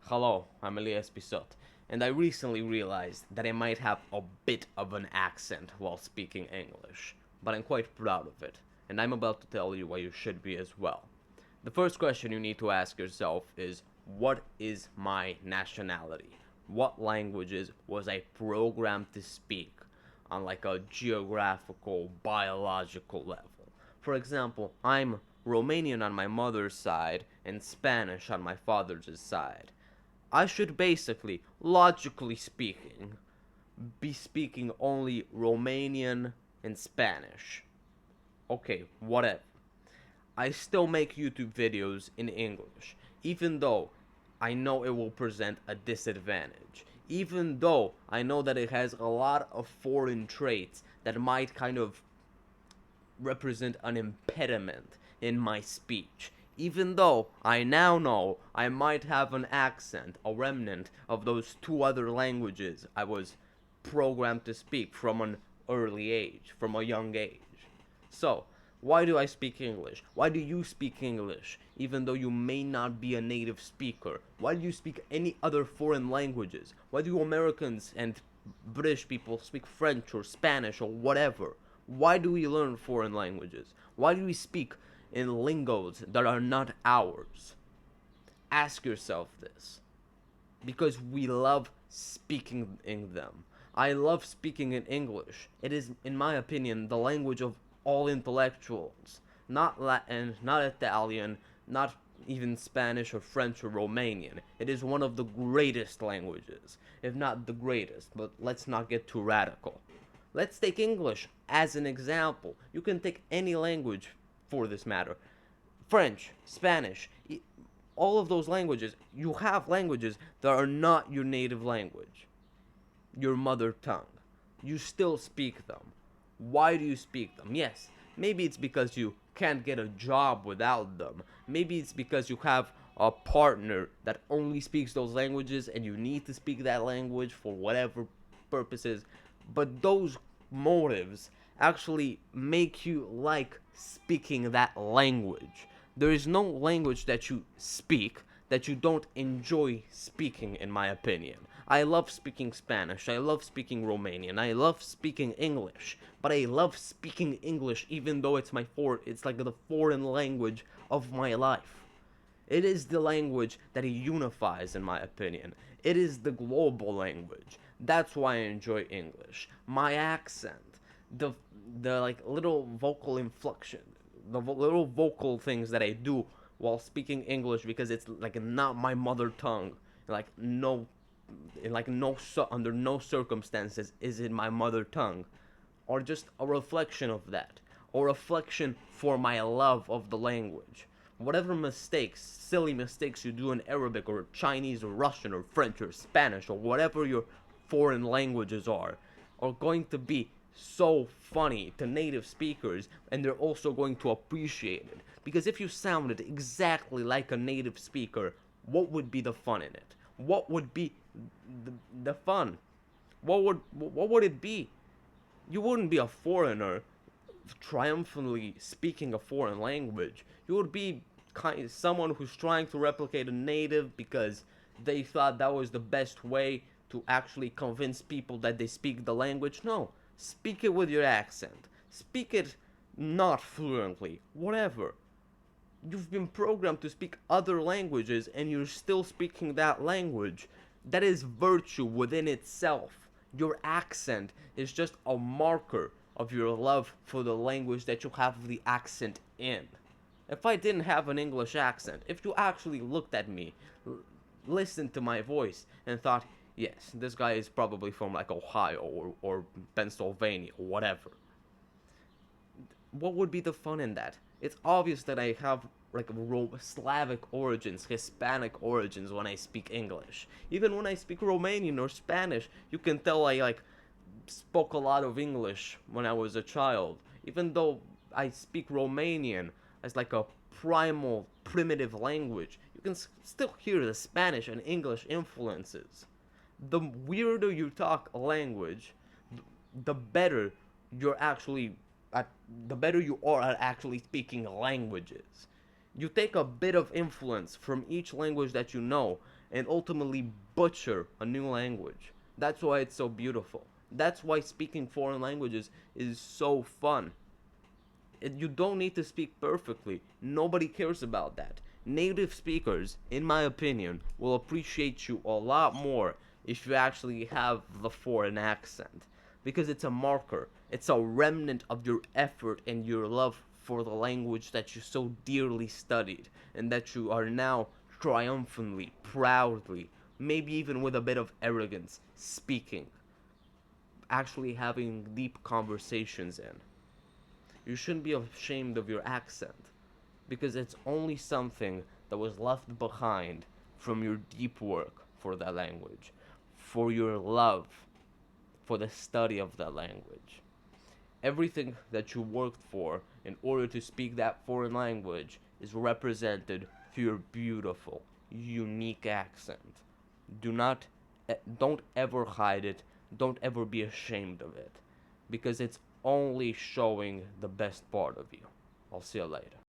Hello, I'm Elias Pisot, and I recently realized that I might have a bit of an accent while speaking English, but I'm quite proud of it, and I'm about to tell you why you should be as well. The first question you need to ask yourself is, what is my nationality? What languages was I programmed to speak on like a geographical, biological level? For example, I'm Romanian on my mother's side and Spanish on my father's side. I should basically, logically speaking, be speaking only Romanian and Spanish. Okay, whatever. I still make YouTube videos in English, even though I know it will present a disadvantage. Even though I know that it has a lot of foreign traits that might kind of represent an impediment in my speech. Even though I now know I might have an accent, a remnant of those two other languages I was programmed to speak from an early age, from a young age. So, why do I speak English? Why do you speak English, even though you may not be a native speaker? Why do you speak any other foreign languages? Why do Americans and British people speak French or Spanish or whatever? Why do we learn foreign languages? Why do we speak in lingos that are not ours? Ask yourself this. Because we love speaking in them. I love speaking in English. It is, in my opinion, the language of all intellectuals. Not Latin, not Italian, not even Spanish or French or Romanian. It is one of the greatest languages, if not the greatest, but let's not get too radical. Let's take English as an example. You can take any language for this matter. French, Spanish, all of those languages. You have languages that are not your native language, your mother tongue. You still speak them. Why do you speak them? Yes, maybe it's because you can't get a job without them. Maybe it's because you have a partner that only speaks those languages and you need to speak that language for whatever purposes. But those motives actually make you like speaking that language. There is no language that you speak that you don't enjoy speaking, in my opinion. I love speaking Spanish, I love speaking Romanian, I love speaking English, but I love speaking English even though it's like the foreign language of my life. It is the language that unifies, in my opinion. It is the global language. That's why I enjoy English. My accent, the the like little vocal inflection, the little vocal things that I do while speaking English because it's like not my mother tongue. Like no, under no circumstances is it my mother tongue, or just a reflection of that, or reflection for my love of the language. Whatever mistakes, silly mistakes you do in Arabic or Chinese or Russian or French or Spanish or whatever your foreign languages are going to be so funny to native speakers, and they're also going to appreciate it. Because if you sounded exactly like a native speaker, what would be the fun in it? What would be the fun? What would it be? You wouldn't be a foreigner triumphantly speaking a foreign language. You would be someone who's trying to replicate a native because they thought that was the best way to actually convince people that they speak the language. No, speak it with your accent. Speak it not fluently. Whatever. You've been programmed to speak other languages and you're still speaking that language. That is virtue within itself. Your accent is just a marker of your love for the language that you have the accent in. If I didn't have an English accent, if you actually looked at me, listened to my voice, and thought, yes, this guy is probably from like Ohio or Pennsylvania or whatever, what would be the fun in that? It's obvious that I have like Slavic origins, Hispanic origins when I speak English. Even when I speak Romanian or Spanish, you can tell I like spoke a lot of English when I was a child. Even though I speak Romanian as like a primal, primitive language, you can still hear the Spanish and English influences. The weirder you talk a language, the better you're actually at the better you are at actually speaking languages. You take a bit of influence from each language that you know, and ultimately butcher a new language. That's why it's so beautiful. That's why speaking foreign languages is so fun. You don't need to speak perfectly. Nobody cares about that. Native speakers, in my opinion, will appreciate you a lot more if you actually have the foreign accent. Because it's a marker, it's a remnant of your effort and your love for the language that you so dearly studied, and that you are now triumphantly, proudly, maybe even with a bit of arrogance, speaking, actually having deep conversations in. You shouldn't be ashamed of your accent, because it's only something that was left behind from your deep work for that language, for your love for the study of that language. Everything that you worked for in order to speak that foreign language is represented through your beautiful, unique accent. Do not, don't ever hide it. Don't ever be ashamed of it, because it's only showing the best part of you. I'll see you later.